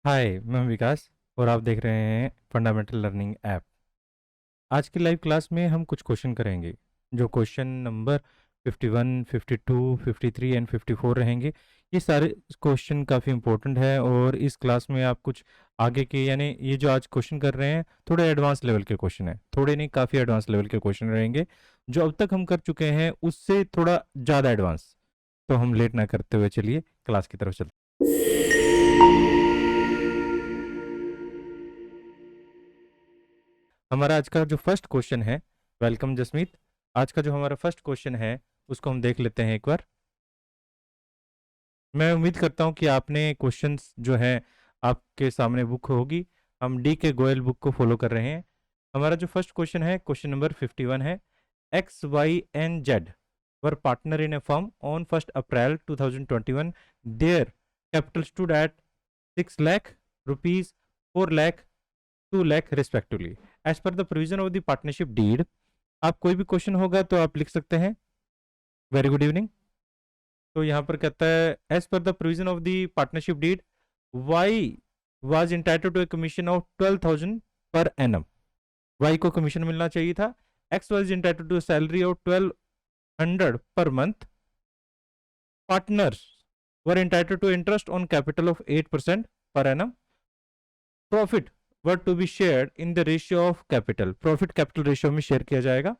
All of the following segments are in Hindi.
हाय, मैं हूं विकास और आप देख रहे हैं फंडामेंटल लर्निंग ऐप। आज की लाइव क्लास में हम कुछ क्वेश्चन करेंगे जो क्वेश्चन नंबर 51, 52, 53 एंड 54 रहेंगे। ये सारे क्वेश्चन काफ़ी इंपॉर्टेंट है और इस क्लास में आप कुछ आगे के यानी ये जो आज क्वेश्चन कर रहे हैं थोड़े एडवांस लेवल के क्वेश्चन हैं, थोड़े नहीं काफ़ी एडवांस लेवल के क्वेश्चन रहेंगे जो अब तक हम कर चुके हैं उससे थोड़ा ज़्यादा एडवांस। तो हम लेट ना करते हुए चलिए क्लास की तरफ चलते हमारा आज का जो फर्स्ट क्वेश्चन है। वेलकम जसमीत। आज का जो हमारा फर्स्ट क्वेश्चन है उसको हम देख लेते हैं एक बार। मैं उम्मीद करता हूं कि आपने क्वेश्चंस जो है आपके सामने बुक होगी। हम डी के गोयल बुक को फॉलो कर रहे हैं। हमारा जो फर्स्ट क्वेश्चन है क्वेश्चन नंबर 51 है। X Y and Z were partner in a firm on 1 April 2021। Their capital stood at 6 lakh rupees, 4 lakh, 2 lakh respectively as per the provision of the partnership deed. आप कोई भी क्वेश्चन होगा तो आप लिख सकते हैं। Very good evening. तो यहाँ पर कहता है as per the provision of the partnership deed Y was entitled to a commission of 12,000 per annum. Y को कमीशन मिलना चाहिए था। X was entitled to salary of 1,200 per month. Partners were entitled to interest on capital of 8% per annum. Profit were to be shared in the ratio of capital. Profit capital ratio में शेयर किया जाएगा।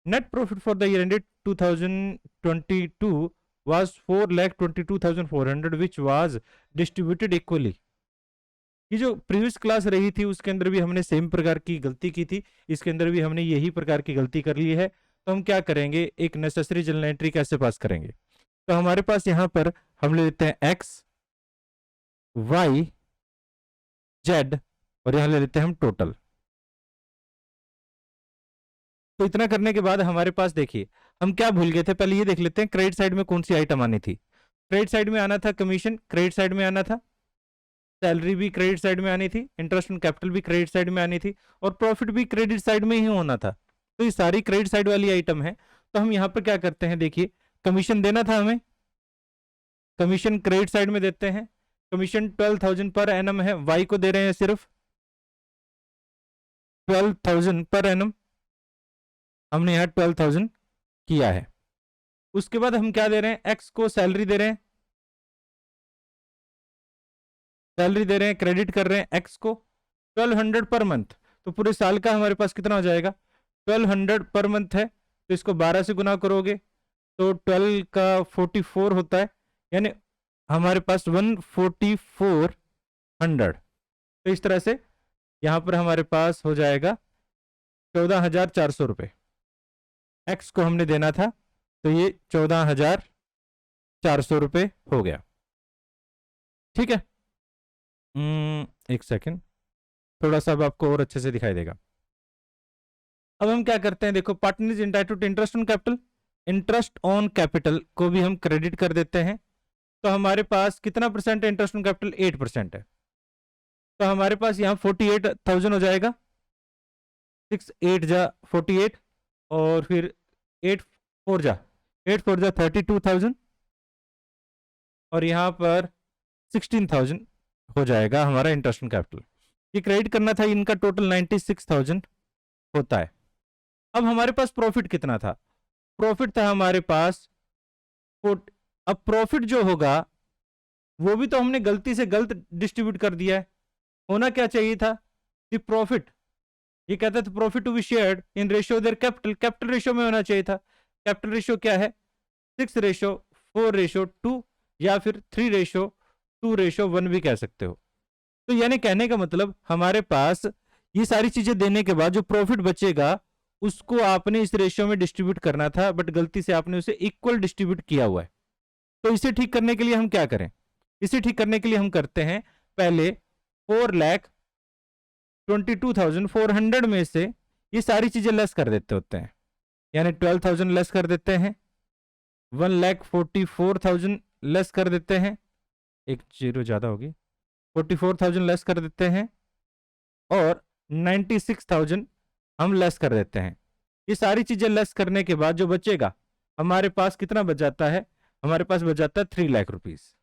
Net profit for the year ended 2022 was 4,22,400 which was distributed equally। ये जो प्रीवियस क्लास रही थी उसके अंदर भी हमने सेम प्रकार की गलती की थी, इसके अंदर भी हमने यही प्रकार की गलती कर ली है। तो हम क्या करेंगे, एक नेसेसरी जर्नल एंट्री कैसे पास करेंगे। तो हमारे पास यहाँ पर हम ले लेते हैं एक्स वाई जेड और यहाँ ले लेते हैं हम टोटल। तो इतना करने के बाद हमारे पास देखिए हम क्या भूल गए थे, पहले ये देख लेते हैं क्रेडिट साइड में कौन सी आइटम आनी थी। क्रेडिट साइड में आना था कमीशन, क्रेडिट साइड में आना था सैलरी भी क्रेडिट साइड में आनी थी, इंटरेस्ट ऑन कैपिटल भी क्रेडिट साइड में आनी थी और प्रॉफिट भी क्रेडिट साइड में ही होना था। तो ये सारी क्रेडिट साइड वाली आइटम है। तो हम यहाँ पर क्या करते हैं, देखिए कमीशन देना था हमें, कमीशन क्रेडिट साइड में देते हैं। कमीशन 12,000 पर एनम है, वाई को दे रहे हैं सिर्फ 12,000 पर एनम। हमने यहाँ 12,000 किया है। उसके बाद हम क्या दे रहे हैं, एक्स को सैलरी दे रहे हैं, सैलरी दे रहे हैं, क्रेडिट कर रहे हैं एक्स को 1,200 पर मंथ। तो पूरे साल का हमारे पास कितना हो जाएगा, 1,200 पर मंथ है। तो इसको 12 से गुना करोगे तो 12 का 44 होता है, यानी हमारे पास 14400। तो इस तरह से यहाँ पर हमारे पास हो जाएगा 14,400 रुपये। एक्स को हमने देना था तो ये 14,400 रुपये हो गया। ठीक है। एक सेकेंड, थोड़ा सा अब आपको और अच्छे से दिखाई देगा। अब हम क्या करते हैं, देखो partner is entitled to interest on capital, interest on capital को भी हम क्रेडिट कर देते हैं। तो हमारे पास कितना परसेंट है इंटरेस्ट ऑन कैपिटल, 8% है। तो हमारे पास यहाँ 48,000 हो जाएगा, 6 8 जा 48 और फिर 8 4 जा 32,000 और यहाँ पर 16,000 हो जाएगा हमारा इंटरेस्ट ऑन कैपिटल। ये क्रेडिट करना था, इनका टोटल 96,000 होता है। अब हमारे पास प्रॉफिट कितना था, प्रॉफिट था हमारे पास। अब प्रॉफिट जो होगा वो भी तो हमने गलती से गलत डिस्ट्रीब्यूट कर दिया है। होना क्या चाहिए था कि प्रॉफिट, ये कहता था profit to be shared in ratio their capital, capital ratio में होना चाहिए था। कैपिटल रेशियो क्या है, 6:4:2 या फिर 3:2:1 भी कह सकते हो। तो यानी कहने का मतलब हमारे पास ये सारी चीजें देने के बाद जो प्रॉफिट बचेगा उसको आपने इस रेशियो में डिस्ट्रीब्यूट करना था, बट गलती से आपने उसे इक्वल डिस्ट्रीब्यूट किया हुआ है। तो इसे ठीक करने के लिए हम क्या करें, इसे ठीक करने के लिए हम करते हैं पहले 4,22,400 में से ये सारी चीजें लेस कर देते होते हैं, यानी 12,000 लेस कर देते हैं, 1,44,000 लेस कर देते हैं, एक जीरो ज्यादा होगी, 44,000 लेस कर देते हैं और 96,000 हम लेस कर देते हैं। ये सारी चीजें लेस करने के बाद जो बचेगा हमारे पास कितना बच जाता है, हमारे पास बच जाता है 3 लाख रुपीस।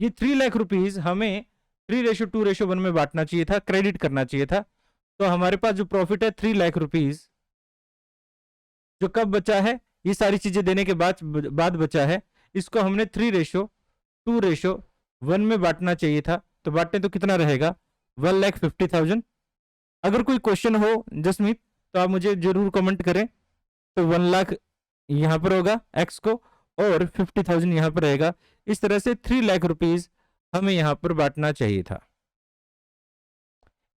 ये 3 लाख रुपीज हमें 3:2:1 में बांटना चाहिए था, क्रेडिट करना चाहिए था। तो हमारे पास जो प्रॉफिट है 3 लाख रुपीज, जो कब बचा है, ये सारी चीजें देने के बाद बचा है, इसको हमने 3:2:1 में बांटना चाहिए था। तो बांटने तो कितना रहेगा, 1,50,000। अगर कोई क्वेश्चन हो जसमीत तो आप मुझे जरूर कमेंट करें। तो 1 लाख यहां पर होगा एक्स को, और 50,000 यहां पर रहेगा। इस तरह से 3 लाख रुपीज हमें यहां पर बांटना चाहिए था।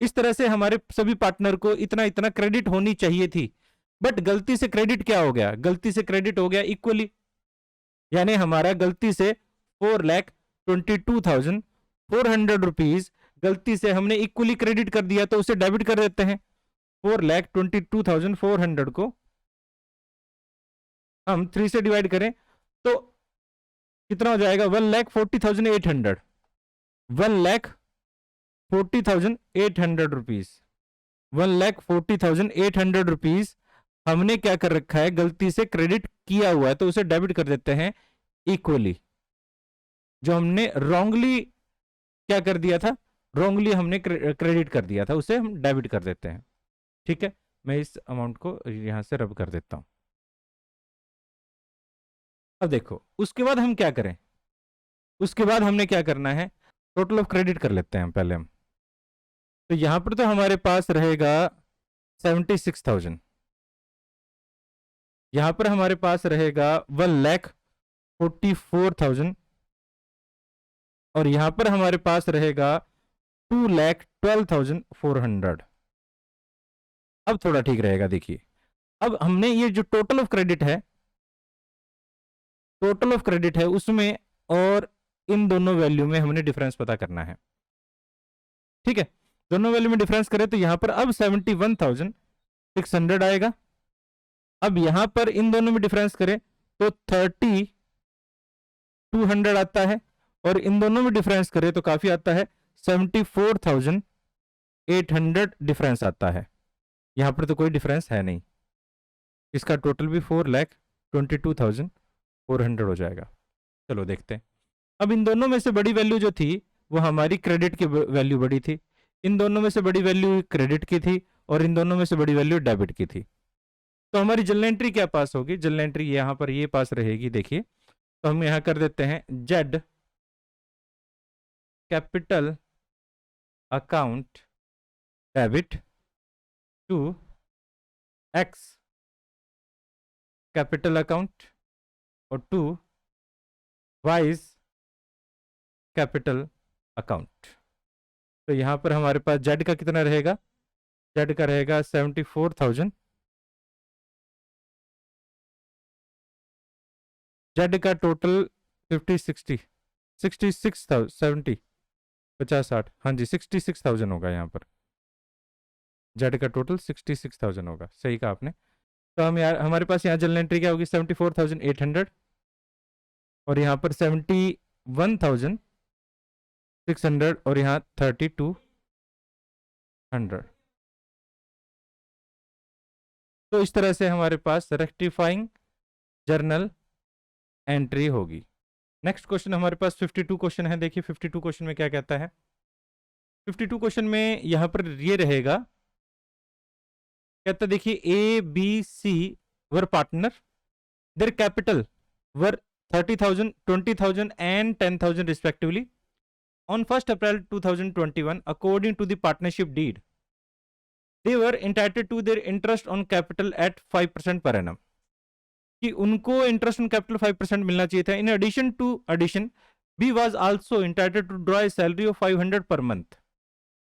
इस तरह से हमारे सभी पार्टनर को इतना इतना क्रेडिट होनी चाहिए थी। बट गलती से क्रेडिट क्या हो गया, गलती से क्रेडिट हो गया इक्वली, यानी हमारा गलती से 4,22,400 रुपीज गलती से हमने इक्वली क्रेडिट कर दिया, तो उसे डेबिट कर देते हैं। 4,22,400 को हम 3 से डिवाइड करें तो कितना हो जाएगा, 1,40,800, 1,40,800 रुपीज, 1,40,800 रुपीज हमने क्या कर रखा है, गलती से क्रेडिट किया हुआ है, तो उसे डेबिट कर देते हैं इक्वली। जो हमने रॉन्गली क्या कर दिया था, रॉन्गली हमने क्रेडिट कर दिया था, उसे हम डेबिट कर देते हैं। ठीक है, मैं इस अमाउंट को यहां से रब कर देता हूं। अब देखो उसके बाद हम क्या करें, उसके बाद हमने क्या करना है, टोटल ऑफ क्रेडिट कर लेते हैं पहले हम। तो यहां पर तो हमारे पास रहेगा 76,000, यहां पर हमारे पास रहेगा 1,44,000, और यहां पर हमारे पास रहेगा 2,12,400। अब थोड़ा ठीक रहेगा, देखिए अब हमने ये जो टोटल ऑफ क्रेडिट है, टोटल ऑफ क्रेडिट है उसमें और इन दोनों वैल्यू में हमने डिफरेंस पता करना है। ठीक है, दोनों वैल्यू में डिफरेंस करें तो यहां पर अब 71,600 आएगा। अब यहां पर इन दोनों में डिफरेंस करें तो 30,200 आता है, और इन दोनों में डिफरेंस करें तो काफी आता है, 74,800 डिफरेंस आता है। यहां पर तो कोई डिफरेंस है नहीं, इसका टोटल भी 4,22,400 हो जाएगा। चलो देखते हैं। अब इन दोनों में से बड़ी वैल्यू जो थी वो हमारी क्रेडिट की वैल्यू बड़ी थी, इन दोनों में से बड़ी वैल्यू क्रेडिट की थी, और इन दोनों में से बड़ी वैल्यू डेबिट की थी। तो हमारी जनरल एंट्री क्या पास होगी, जनरल एंट्री यहां पर ये पास रहेगी। देखिए तो हम यहां कर देते हैं Z capital account debit to X capital account और टू वाइज कैपिटल अकाउंट। तो यहां पर हमारे पास जेड का कितना रहेगा, जेड का रहेगा 74,000, जेड का टोटल 70 50 60, हाँ जी 66,000 होगा यहाँ पर, जेड का टोटल 66,000 होगा, सही कहा आपने। तो हम यार हमारे पास यहाँ जनरल एंट्री क्या होगी, 74,800, और यहाँ पर 71,600, और यहाँ 3,200। तो इस तरह से हमारे पास रेक्टिफाइंग जर्नल एंट्री होगी। नेक्स्ट क्वेश्चन हमारे पास 52 क्वेश्चन है। देखिए 52 क्वेश्चन में क्या कहता है, 52 क्वेश्चन में यहां पर ये रहेगा, कहता देखिए A B C were partner, their capital were 30,000, 20,000 and 10,000 respectively on 1st April 2021 according to the partnership deed. They were entitled to their interest on capital at 5% per annum. कि उनको इंटरेस्ट ऑन कैपिटल 5% मिलना चाहिए था। In addition B was also entitled to draw a salary of 500 per month.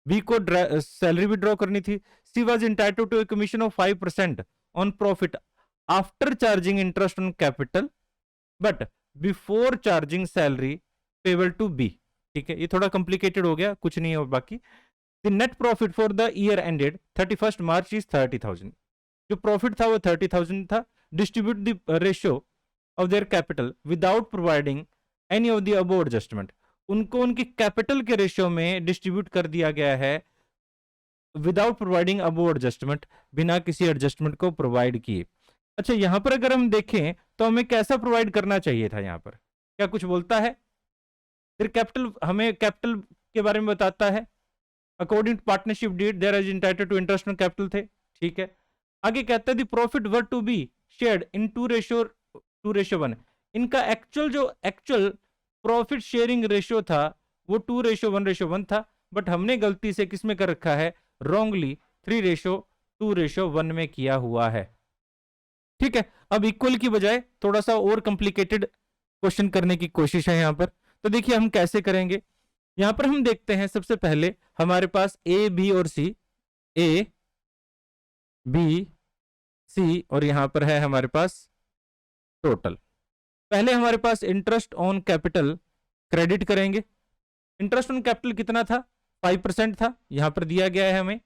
B को सैलरी भी ड्रॉ करनी थी। C was entitled to a commission of 5% on profit after charging interest on capital but before charging salary payable to B. ठीक है, ये थोड़ा कॉम्प्लिकेटेड हो गया, कुछ नहीं है बाकी। The net profit for the year ended 31 March is 30,000। जो प्रॉफिट था वो 30,000 था। Distribute the ratio of their capital without providing any of the above adjustment. उनको उनकी कैपिटल के रेशियो में डिस्ट्रीब्यूट कर दिया गया है विदाउट प्रोवाइडिंग अबोव एडजस्टमेंट, बिना किसी एडजस्टमेंट को प्रोवाइड किए। अच्छा, यहां पर अगर हम देखें तो हमें कैसा प्रोवाइड करना चाहिए था, यहां पर क्या कुछ बोलता है, फिर कैपिटल, हमें कैपिटल के बारे में बताता है, according to partnership deed there is entitled to interest on capital थे, ठीक है। आगे कहता है the profit were to be shared in 2:1। इनका एक्चुअल प्रॉफिट शेयरिंग रेशियो था वो 2:1 था, बट हमने गलती से किसमें कर रखा है, रॉन्गली 3:2:1 में किया हुआ है, ठीक है। अब इक्वल की बजाय थोड़ा सा और कॉम्प्लिकेटेड क्वेश्चन करने की कोशिश है यहाँ पर। तो देखिए हम कैसे करेंगे। यहाँ पर हम देखते हैं सबसे पहले हमारे पास ए बी और सी, ए बी सी, और यहाँ पर है हमारे पास टोटल। पहले हमारे पास इंटरेस्ट ऑन कैपिटल क्रेडिट करेंगे। इंटरेस्ट ऑन कैपिटल कितना था, 5% था, यहाँ पर दिया गया है हमें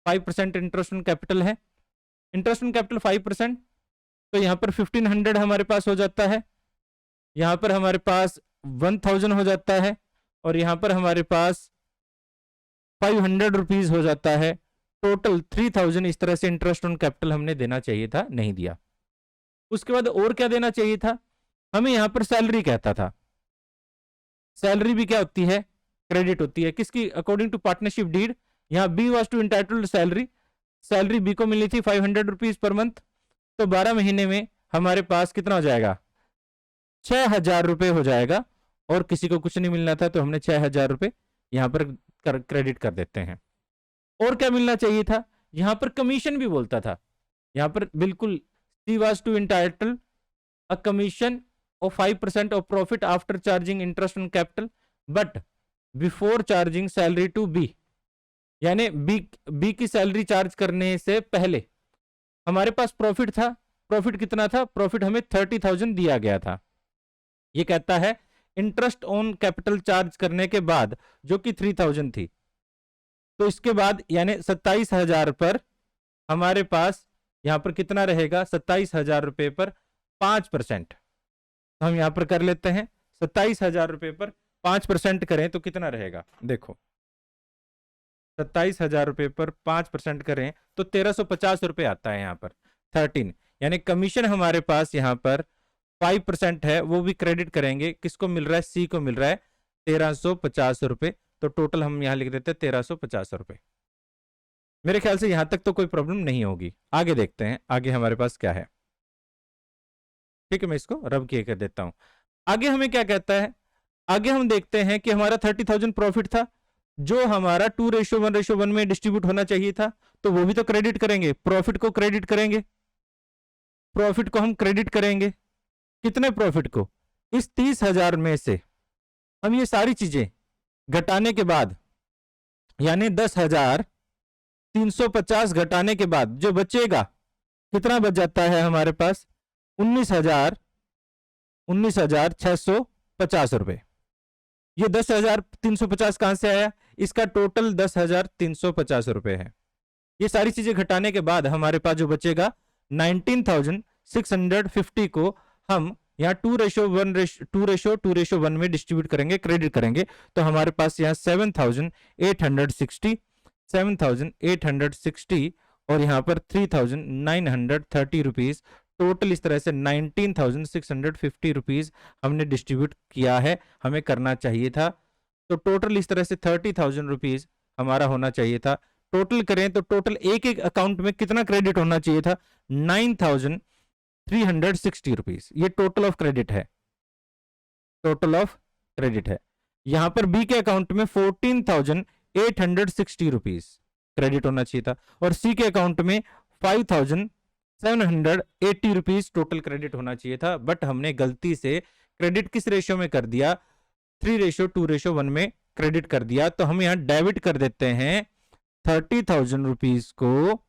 5% इंटरेस्ट ऑन कैपिटल है। इंटरेस्ट ऑन कैपिटल 5%, तो यहाँ पर 1500 हमारे पास हो जाता है, यहाँ पर हमारे पास 1000 हो जाता है, और यहाँ पर हमारे पास 500 रुपीज हो जाता है। टोटल 3000 इस तरह से इंटरेस्ट ऑन कैपिटल हमने देना चाहिए था, नहीं दिया। उसके बाद और क्या देना चाहिए था, हमें यहाँ पर सैलरी कहता था। सैलरी भी क्या होती है, क्रेडिट होती है, किसकी, अकॉर्डिंग टू पार्टनरशिप डीड। यहाँ B was to entitled salary, salary B को मिली थी 500 रुपीज पर मंथ, तो 12 महीने में हमारे पास कितना हो जाएगा, 6000 रुपए हो जाएगा, और किसी को कुछ नहीं मिलना था तो हमने 6000 रुपए यहाँ पर क्रेडिट कर देते हैं। और क्या मिलना चाहिए था, यहाँ पर कमीशन भी बोलता था, यहाँ पर बिल्कुल she was to entitle a commission of 5% of profit after charging interest on capital but before charging salary to B, यानी बी की सैलरी चार्ज करने से पहले हमारे पास प्रॉफिट था। प्रॉफिट कितना था, प्रॉफिट हमें 30,000 दिया गया था। ये कहता है इंटरेस्ट ऑन कैपिटल चार्ज करने के बाद जो कि 3000 थी, तो इसके बाद यानी 27,000 पर हमारे पास यहां पर कितना रहेगा, 27,000 रुपए पर 5%। तो हम यहां पर कर लेते हैं, 27,000 रुपए पर 5% करें तो कितना रहेगा, देखो 27,000 रुपए पर 5% करें तो 1350 रुपए आता है यहाँ पर 13, यानी कमीशन हमारे पास यहाँ पर 5% है, वो भी क्रेडिट करेंगे, किसको मिल रहा है, सी को मिल रहा है 1350 रुपए। तो टोटल हम यहाँ लिख देते हैं 1350 रुपए। मेरे ख्याल से यहां तक तो कोई प्रॉब्लम नहीं होगी। आगे देखते हैं आगे हमारे पास क्या है, ठीक है, मैं इसको रब किए कर देता हूं। आगे हमें क्या कहता है, आगे हम देखते हैं कि हमारा 30,000 प्रॉफिट था जो हमारा 2:1 में डिस्ट्रीब्यूट होना चाहिए था, तो वो भी तो क्रेडिट करेंगे, प्रॉफिट को क्रेडिट करेंगे, प्रॉफिट को हम क्रेडिट करेंगे, कितने प्रॉफिट को, इस 30,000 में से हम ये सारी चीजें घटाने के बाद यानी 10,350 घटाने के बाद जो बचेगा कितना बच जाता है हमारे पास, 19,650 रुपए। ये 10,350 कहां से आया, इसका टोटल 10,350 रुपए है। ये सारी चीजें घटाने के बाद हमारे पास जो बचेगा 19,650 को हम यहाँ 2:1 में डिस्ट्रीब्यूट करेंगे, क्रेडिट करेंगे, तो हमारे पास यहाँ 7,860 और यहाँ पर 3,930 रुपीज, टोटल इस तरह से 19,650 रुपीज हमने डिस्ट्रीब्यूट किया है, हमें करना चाहिए था। तो टोटल इस तरह से 30,000 रुपीज हमारा होना चाहिए था। टोटल करें तो टोटल एक एक अकाउंट में कितना क्रेडिट होना चाहिए था, 9,360 रुपीज। ये टोटल ऑफ क्रेडिट है, टोटल ऑफ क्रेडिट है। यहां पर बी के अकाउंट में 14,860 रुपीज क्रेडिट होना चाहिए था, और सी के अकाउंट में 5,780 रुपीज टोटल क्रेडिट होना चाहिए था, बट हमने गलती से क्रेडिट किस रेशियो में कर दिया, 3:2:1 में क्रेडिट कर दिया। तो हम यहां डेबिट कर देते हैं 30,000 रुपीज को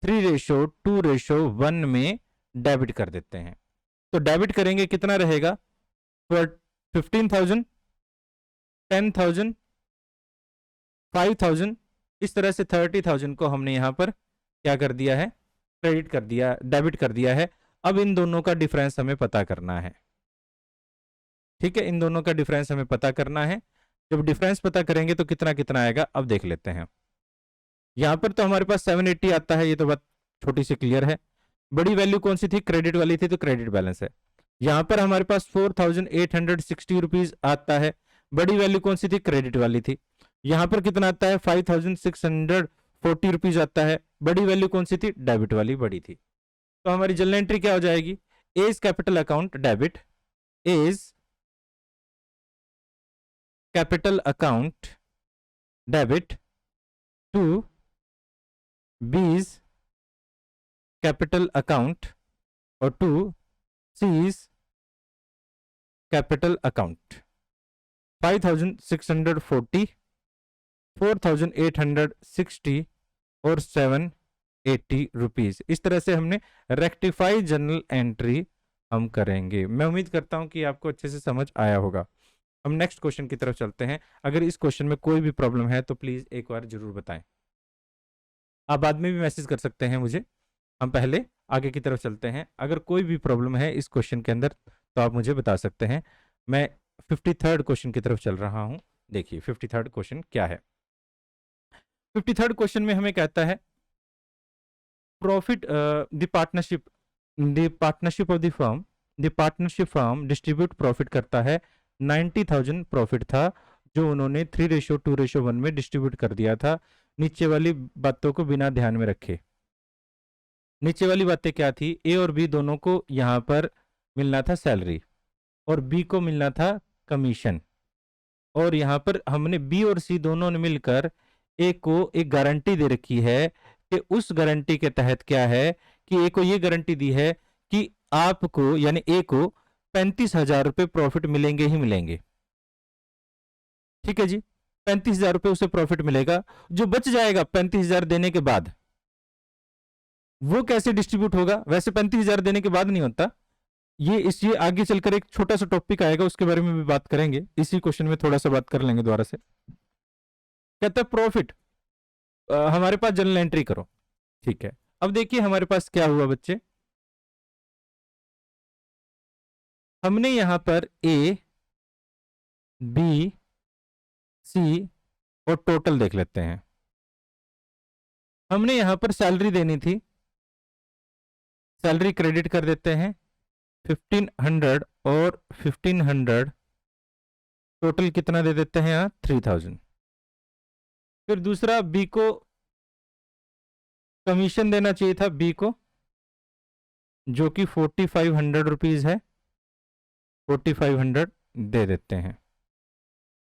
3:2:1 में डेबिट कर देते हैं। तो डेबिट करेंगे कितना रहेगा, 15,000, 10,000, 5,000, इस तरह से 30,000 को हमने यहां पर क्या कर दिया है, क्रेडिट कर दिया, डेबिट कर दिया है। अब इन दोनों का डिफरेंस हमें पता करना है, ठीक है, इन दोनों का डिफरेंस हमें पता करना है। जब डिफरेंस पता करेंगे तो कितना कितना आएगा, अब देख लेते हैं। यहां पर तो हमारे पास 780 आता है, ये तो बात छोटी सी क्लियर है। बड़ी वैल्यू कौन सी थी, क्रेडिट वाली थी, तो क्रेडिट बैलेंस है। यहां पर हमारे पास 4,860 रुपीज आता है, बड़ी वैल्यू कौन सी थी, क्रेडिट वाली थी। यहां पर कितना आता है, 5640 रुपीज आता है, बड़ी वैल्यू कौन सी थी, डेबिट वाली बड़ी थी। तो हमारी जनरल एंट्री क्या हो जाएगी, A's capital account debit, A's capital account debit to B's capital account और टू सीज कैपिटल अकाउंट। 5640, 4860 और 780 रुपीज। इस तरह से हमने रेक्टिफाई जनरल एंट्री हम करेंगे। मैं उम्मीद करता हूं कि आपको अच्छे से समझ आया होगा। हम नेक्स्ट क्वेश्चन की तरफ चलते हैं। अगर इस क्वेश्चन में कोई भी प्रॉब्लम है तो प्लीज एक बार जरूर बताएं। आप बाद में भी मैसेज कर सकते हैं मुझे। हम पहले आगे की तरफ चलते हैं। अगर कोई भी प्रॉब्लम है इस क्वेश्चन के अंदर तो आप मुझे बता सकते हैं। मैं 53rd क्वेश्चन की तरफ चल रहा हूं। देखिए 53rd क्वेश्चन क्या है। 53rd क्वेश्चन में हमें कहता है profit the partnership of the firm distribute profit करता है। 90,000 प्रॉफिट था जो उन्होंने 3:2:1 में डिस्ट्रीब्यूट कर दिया था। नीचे वाली बातों को बिना ध्यान में रखे। नीचे वाली बातें क्या थी, ए और बी दोनों को यहां पर मिलना था सैलरी और बी को मिलना था कमीशन। और यहां पर हमने बी और सी दोनों ने मिलकर ए को एक गारंटी दे रखी है कि उस गारंटी के तहत क्या है कि ए को ये गारंटी दी है कि आपको यानी ए को 35,000 रुपए प्रॉफिट मिलेंगे ही मिलेंगे। ठीक है जी, 35,000 रुपए उसे प्रॉफिट मिलेगा। जो बच जाएगा 35,000 देने के बाद वो कैसे डिस्ट्रीब्यूट होगा, वैसे 35,000 देने के बाद नहीं होता। ये आगे चलकर एक छोटा सा टॉपिक आएगा, उसके बारे में भी बात करेंगे। इसी क्वेश्चन में थोड़ा सा बात कर लेंगे दोबारा से। कहता है प्रॉफिट हमारे पास जनरल एंट्री करो। ठीक है, अब देखिए हमारे पास क्या हुआ बच्चे, हमने यहां पर ए बी सी और टोटल देख लेते हैं। हमने यहां पर सैलरी देनी थी, सैलरी क्रेडिट कर देते हैं 1500 और 1500, टोटल कितना दे देते हैं यहां 3000। फिर दूसरा बी को कमीशन देना चाहिए था, बी को जो कि 4500 रुपीज है, 4500 दे देते हैं।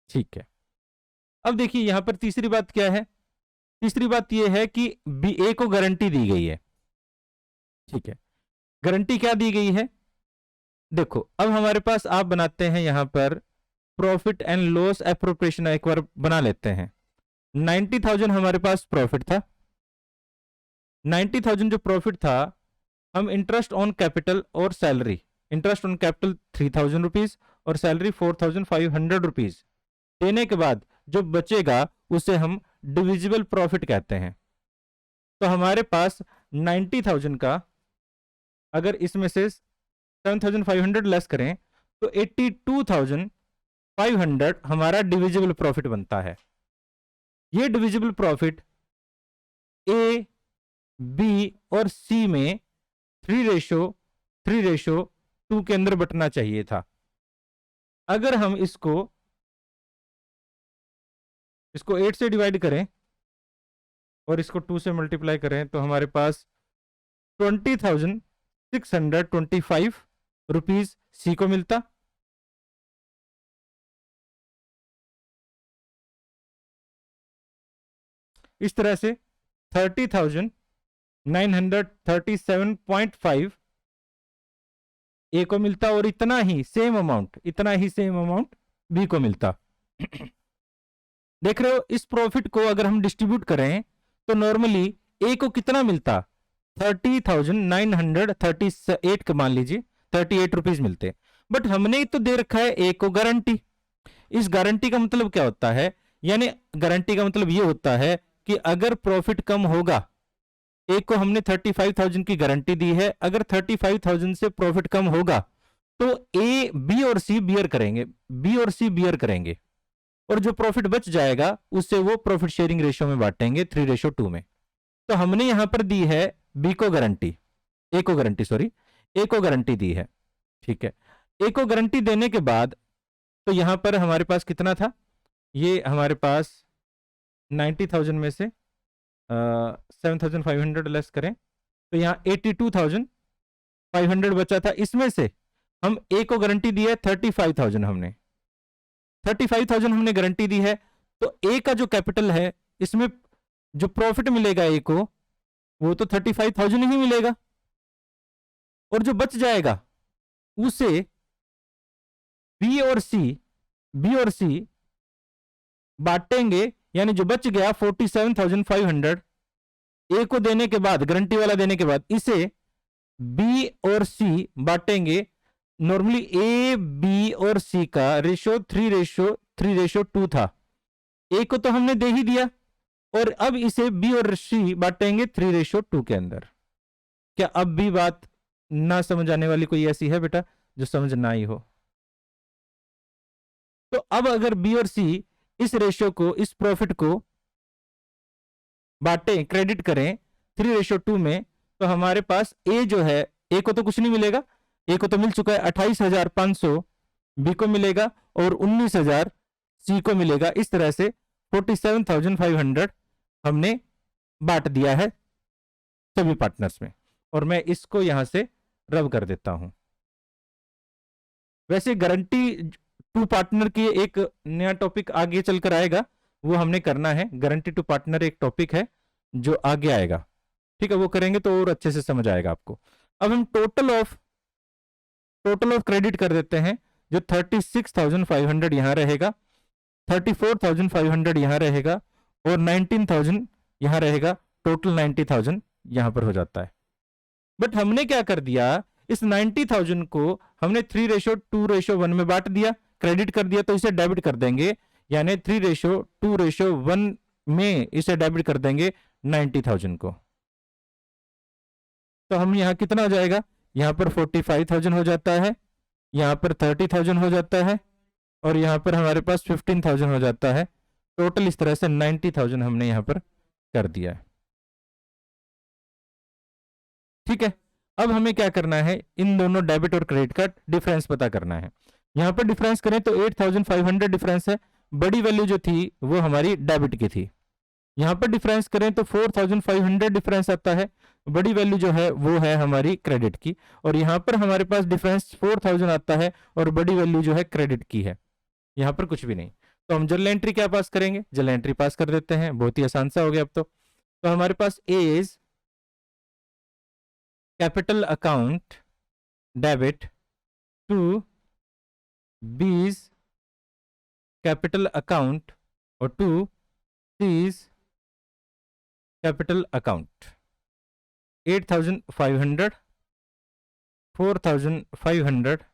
ठीक है, अब देखिए यहां पर तीसरी बात क्या है, तीसरी बात यह है कि बी ए को गारंटी दी गई है। ठीक है, गारंटी क्या दी गई है, देखो अब हमारे पास आप बनाते हैं यहां पर प्रॉफिट एंड लॉस एप्रोप्रिएशन, एक बार बना लेते हैं। 90,000 हमारे पास प्रॉफिट था, 90,000 जो प्रॉफिट था, हम इंटरेस्ट ऑन कैपिटल और salary, interest on capital 3,000 rupees और सैलरी 4,500 रुपीज देने के बाद जो बचेगा उसे हम डिविजिबल प्रॉफिट कहते हैं। तो हमारे पास 90,000 का अगर इसमें से 7,500 लेस करें तो 82,500 हमारा डिविजिबल प्रॉफिट बनता है। ये डिविजिबल प्रॉफिट ए बी और सी में 3:2 के अंदर बटना चाहिए था। अगर हम इसको 8 से डिवाइड करें और इसको 2 से मल्टीप्लाई करें तो हमारे पास 20,625 रुपीज सी को मिलता। इस तरह से 30,937.5 ए को मिलता और इतना ही सेम अमाउंट बी को मिलता। देख रहे हो, इस प्रॉफिट को अगर हम डिस्ट्रीब्यूट करें तो नॉर्मली ए को कितना मिलता, 30,938 का मान लीजिए 38 रुपीज मिलते। बट हमने तो दे रखा है ए को गारंटी। इस गारंटी का मतलब क्या होता है, यानी गारंटी का मतलब ये होता है कि अगर प्रॉफिट कम होगा, ए को हमने 35,000 की गारंटी दी है, अगर 35,000 से प्रॉफिट कम होगा तो ए बी और सी बियर करेंगे और जो प्रॉफिट बच जाएगा उससे वो प्रॉफिट शेयरिंग रेशियो में बांटेंगे 3:2 में। तो हमने यहां पर दी है ए को गारंटी दी है। ठीक है, ए को गारंटी देने के बाद तो यहाँ पर हमारे पास कितना था, ये हमारे पास 90,000 में से 7,500 लेस करें तो यहाँ 82,500 बचा था। इसमें से हम ए को गारंटी दी है 35,000, हमने 35,000 हमने गारंटी दी है। तो ए का जो कैपिटल है, इसमें जो प्रॉफिट मिलेगा ए को वो तो 35,000 ही मिलेगा, और जो बच जाएगा उसे बी और सी बांटेंगे, यानी जो बच गया 47,500 ए को देने के बाद, गारंटी वाला देने के बाद, इसे बी और सी बांटेंगे। नॉर्मली ए बी और सी का रेशो 3:2 था, ए को तो हमने दे ही दिया, और अब इसे बी और सी बांटेंगे 3:2 के अंदर। क्या अब भी बात ना समझ आने वाली कोई ऐसी है बेटा जो समझ ना आई हो? तो अब अगर बी और सी इस रेशियो को, इस प्रॉफिट को बांटें, क्रेडिट करें 3:2 में, तो हमारे पास ए जो है, ए को तो कुछ नहीं मिलेगा, ए को तो मिल चुका है 28,500, बी को मिलेगा और 19,000 सी को मिलेगा। इस तरह से 47,500 हमने बांट दिया है सभी पार्टनर्स में, और मैं इसको यहां से रब कर देता हूं। वैसे गारंटी टू पार्टनर की एक नया टॉपिक आगे चलकर आएगा, वो हमने करना है। गारंटी टू पार्टनर एक टॉपिक है जो आगे आएगा, ठीक है, वो करेंगे तो और अच्छे से समझ आएगा आपको। अब हम टोटल ऑफ क्रेडिट कर देते हैं, जो 36,500 यहां रहेगा, 34,500 यहां रहेगा, और 19,000 यहां रहेगा, टोटल 90,000 यहां पर हो जाता है। बट हमने क्या कर दिया, इस 90,000 को हमने 3:2:1 में बांट दिया, क्रेडिट कर दिया, तो इसे डेबिट कर देंगे, यानी 3:2:1 में इसे डेबिट कर देंगे 90,000 को। तो हम यहां कितना हो जाएगा, यहां पर 45,000 हो जाता है, यहां पर 30,000 हो जाता है, और यहां पर हमारे पास 15,000 हो जाता है। टोटल इस तरह से 90,000 हमने यहां पर कर दिया है, ठीक है। अब हमें क्या करना है, इन दोनों डेबिट और क्रेडिट का डिफरेंस पता करना है। यहां पर डिफरेंस करें तो 8,500 डिफरेंस है, बड़ी वैल्यू जो थी वो हमारी डेबिट की थी। यहां पर डिफरेंस करें तो 4,500 डिफरेंस आता है, बड़ी वैल्यू जो है वो है हमारी क्रेडिट की, और यहां पर हमारे पास डिफरेंस 4,000 आता है, और बड़ी वैल्यू जो है क्रेडिट की है, यहां पर कुछ भी नहीं। तो हम जर्नल एंट्री क्या पास करेंगे, जर्नल एंट्री पास कर देते हैं, बहुत ही आसान सा हो गया अब तो हमारे पास A's capital account debit to B's capital account और टू सीज कैपिटल अकाउंट। 8,500, 4,500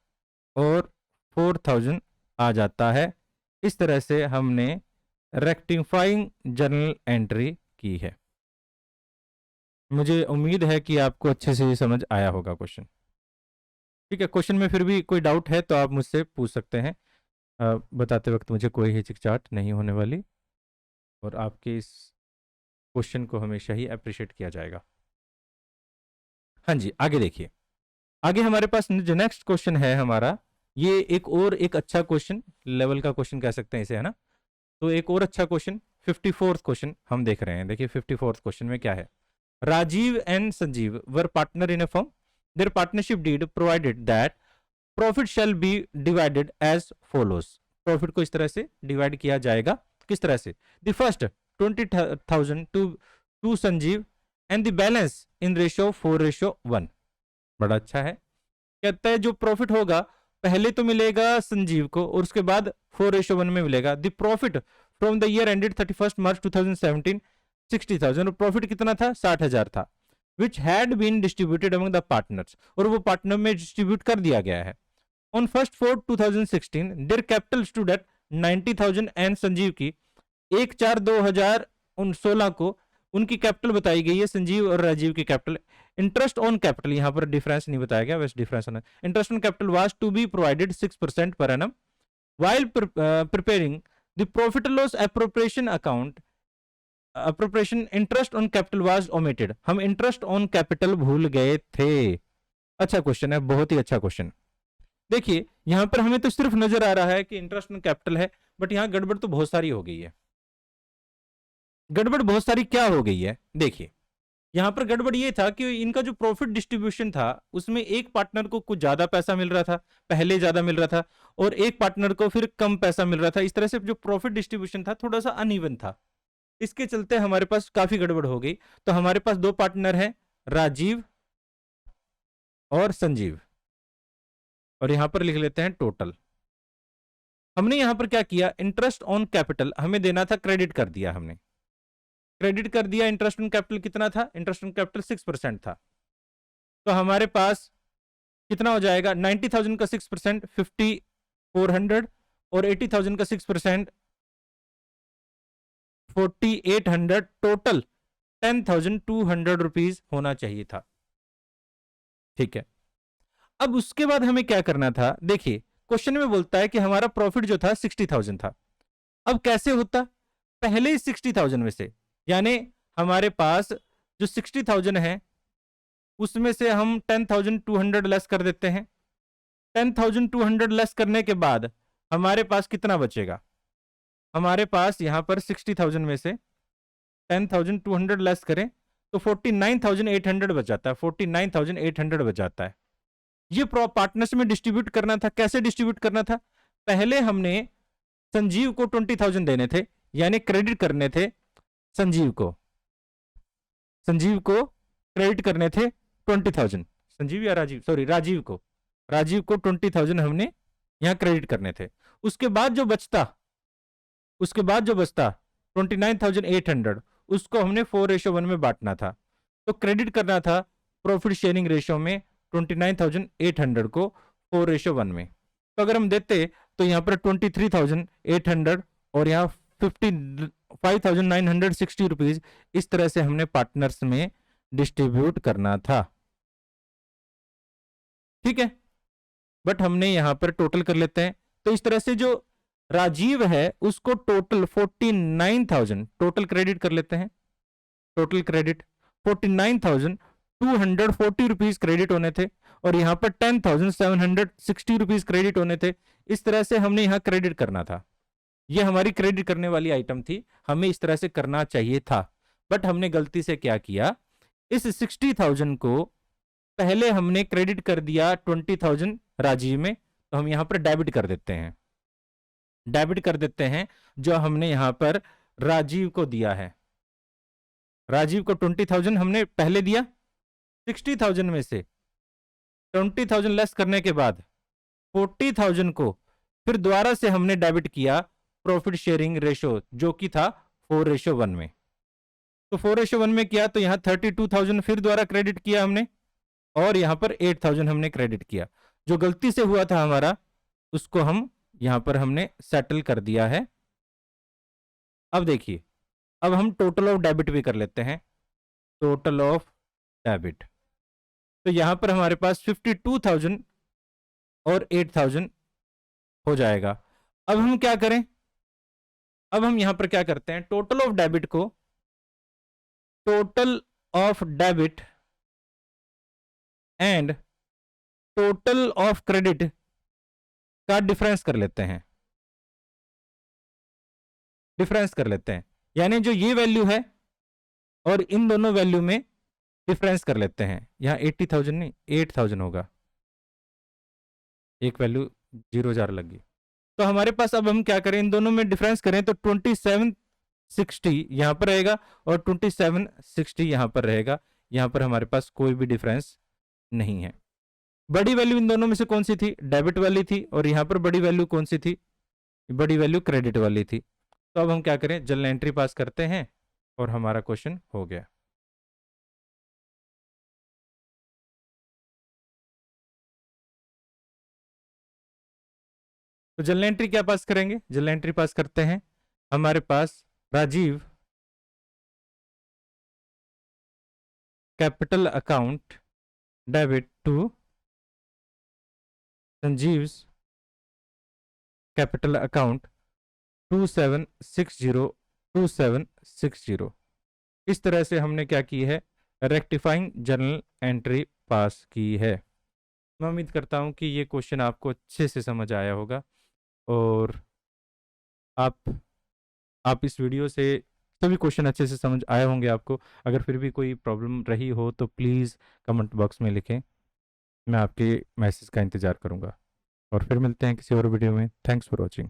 और 4,000 आ जाता है। इस तरह से हमने रेक्टिफाइंग जर्नल एंट्री की है। मुझे उम्मीद है कि आपको अच्छे से ये समझ आया होगा क्वेश्चन, ठीक है। क्वेश्चन में फिर भी कोई डाउट है तो आप मुझसे पूछ सकते हैं, बताते वक्त मुझे कोई हिचकिचाहट नहीं होने वाली, और आपके इस क्वेश्चन को हमेशा ही अप्रिशिएट किया जाएगा। हाँ जी, आगे देखिए, आगे हमारे पास जो नेक्स्ट क्वेश्चन है हमारा, ये एक अच्छा क्वेश्चन, लेवल का क्वेश्चन कह सकते हैं इसे, है ना। तो एक और अच्छा क्वेश्चन, 54th क्वेश्चन हम देख रहे हैं। देखिए 54th क्वेश्चन में क्या है, Rajeev and Sanjeev were partner in a firm, their partnership deed provided that profit shall be divided as follows. Profit को इस तरह से डिवाइड किया जाएगा, किस तरह से, the first 20,000 to Sanjeev and the balance in ratio 4:1। बड़ा अच्छा है, कहता है जो प्रॉफिट होगा पहले तो मिलेगा संजीव को, और उसके बाद 4:1 में मिलेगा। The profit from the year ended 31 March 2017 60,000, profit कितना था, 60,000 था, which had been distributed among the partners, और वो पार्टनर में डिस्ट्रीब्यूट कर दिया गया है। On 1 2016 their capital stood at 90,000 and Sanjeev की 1/4/2016 को उनकी कैपिटल बताई गई है, संजीव और राजीव की कैपिटल। इंटरेस्ट ऑन कैपिटल, यहां पर डिफरेंस नहीं बताया गया, वैसे डिफरेंस होना, interest on capital was to be provided 6% per annum while preparing the profit loss appropriation account appropriation interest on capital was omitted. हम इंटरेस्ट ऑन कैपिटल भूल गए थे। अच्छा क्वेश्चन है, बहुत ही अच्छा क्वेश्चन। देखिए यहां पर हमें तो सिर्फ नजर आ रहा है कि इंटरेस्ट ऑन कैपिटल है, बट यहां गड़बड़ तो बहुत सारी हो गई है। गड़बड़ बहुत सारी क्या हो गई है, देखिए यहां पर गड़बड़ ये था कि इनका जो प्रॉफिट डिस्ट्रीब्यूशन था उसमें एक पार्टनर को कुछ ज्यादा पैसा मिल रहा था, पहले ज्यादा मिल रहा था, और एक पार्टनर को फिर कम पैसा मिल रहा था। इस तरह से जो प्रॉफिट डिस्ट्रीब्यूशन था थोड़ा सा अनइवन था, इसके चलते हमारे पास काफी गड़बड़ हो गई। तो हमारे पास दो पार्टनर हैं, राजीव और संजीव, और यहां पर लिख लेते हैं टोटल। हमने यहां पर क्या किया, इंटरेस्ट ऑन कैपिटल हमें देना था, क्रेडिट कर दिया हमने, क्रेडिट कर दिया। इंटरेस्ट ऑन कैपिटल कितना था, इंटरेस्ट ऑन कैपिटल 6% था। तो हमारे पास कितना हो जाएगा, 90,000 का 6% 5,400, और 80,000 का 6% 4,800, टोटल 10,200 रुपीज होना चाहिए था। ठीक है, अब उसके बाद हमें क्या करना था, देखिए क्वेश्चन में बोलता है कि हमारा प्रॉफिट जो था 60,000 था। अब कैसे होता, पहले ही 60,000 में से, यानी हमारे पास जो 60,000 है उसमें से हम 10,200 लेस कर देते हैं। 10,200 लेस करने के बाद हमारे पास कितना बचेगा, हमारे पास यहां पर 60,000 में से 10,200 लेस करें तो 49,800 बच जाता है, 49,800 बच जाता है। ये पार्टनर्स में डिस्ट्रीब्यूट करना था। कैसे डिस्ट्रीब्यूट करना था, पहले हमने संजीव को 20,000 देने थे, यानी क्रेडिट करने थे संजीव को, संजीव को क्रेडिट करने थे 20,000, संजीव या राजीव, सॉरी राजीव को, राजीव को 20,000 हमने यहां क्रेडिट करने थे। उसके बाद जो बचता, उसके बाद जो बचता 29,800, उसको हमने 4:1 में बांटना था। तो क्रेडिट करना था प्रॉफिट शेयरिंग रेशियो में 29,800 को 4:1 में। तो अगर हम देते तो यहाँ पर 23,800 और यहाँ 5,960 रुपीज, इस तरह से हमने पार्टनर्स में डिस्ट्रीब्यूट करना था। ठीक है, बट हमने यहां पर टोटल कर लेते हैं। तो इस तरह से जो राजीव है उसको टोटल 49,000 टोटल क्रेडिट कर लेते हैं, टोटल क्रेडिट 49,240 रुपीज क्रेडिट होने थे, और यहां पर 10,760 रुपीज क्रेडिट होने थे। इस तरह से हमने यहां क्रेडिट करना था, ये हमारी क्रेडिट करने वाली आइटम थी, हमें इस तरह से करना चाहिए था। बट हमने गलती से क्या किया, इस 60,000 को पहले हमने क्रेडिट कर दिया 20,000 राजीव में, तो हम यहां पर डेबिट कर देते हैं, डेबिट कर देते हैं जो हमने यहां पर राजीव को दिया है। राजीव को 20,000 हमने पहले दिया, 60,000 में से 20,000 लेस करने के बाद 40,000 को फिर दोबारा से हमने डेबिट किया प्रॉफिट शेयरिंग रेशो जो कि था 4:1 में। तो 4:1 में किया तो यहां 32,000 फिर दोबारा क्रेडिट किया हमने, और यहां पर 8,000 हमने क्रेडिट किया। जो गलती से हुआ था हमारा उसको हम यहां पर हमने सेटल कर दिया है। अब देखिए, अब हम टोटल ऑफ डेबिट भी कर लेते हैं, टोटल ऑफ डेबिट। तो यहां पर हमारे पास 52,000 और 8,000 हो जाएगा। अब हम क्या करें, अब हम यहां पर क्या करते हैं, टोटल ऑफ डेबिट को total of debit and total of credit का डिफरेंस कर लेते हैं, डिफरेंस कर लेते हैं, यानी जो ये वैल्यू है और इन दोनों वैल्यू में डिफरेंस कर लेते हैं। यहां 80,000 नहीं 8,000 होगा, एक वैल्यू 0,000 लग गई। तो हमारे पास अब हम क्या करें, इन दोनों में डिफरेंस करें तो 2760 यहां पर रहेगा और 2760 यहां पर रहेगा। यहां पर हमारे पास कोई भी डिफरेंस नहीं है। बड़ी वैल्यू इन दोनों में से कौन सी थी, डेबिट वाली थी, और यहां पर बड़ी वैल्यू कौन सी थी, बड़ी वैल्यू क्रेडिट वाली थी। तो अब हम क्या करें, जर्नल एंट्री पास करते हैं और हमारा क्वेश्चन हो गया। तो जर्नल एंट्री क्या पास करेंगे, जर्नल एंट्री पास करते हैं। हमारे पास Rajiv capital account debit to Sanjiv's capital account 2760 इस तरह से हमने क्या की है, रेक्टिफाइंग जर्नल एंट्री पास की है। मैं उम्मीद करता हूँ कि ये क्वेश्चन आपको अच्छे से समझ आया होगा और आप आप इस वीडियो से सभी क्वेश्चन अच्छे से समझ आए होंगे आपको। अगर फिर भी कोई प्रॉब्लम रही हो तो प्लीज़ कमेंट बॉक्स में लिखें, मैं आपके मैसेज का इंतज़ार करूँगा और फिर मिलते हैं किसी और वीडियो में। Thanks for watching.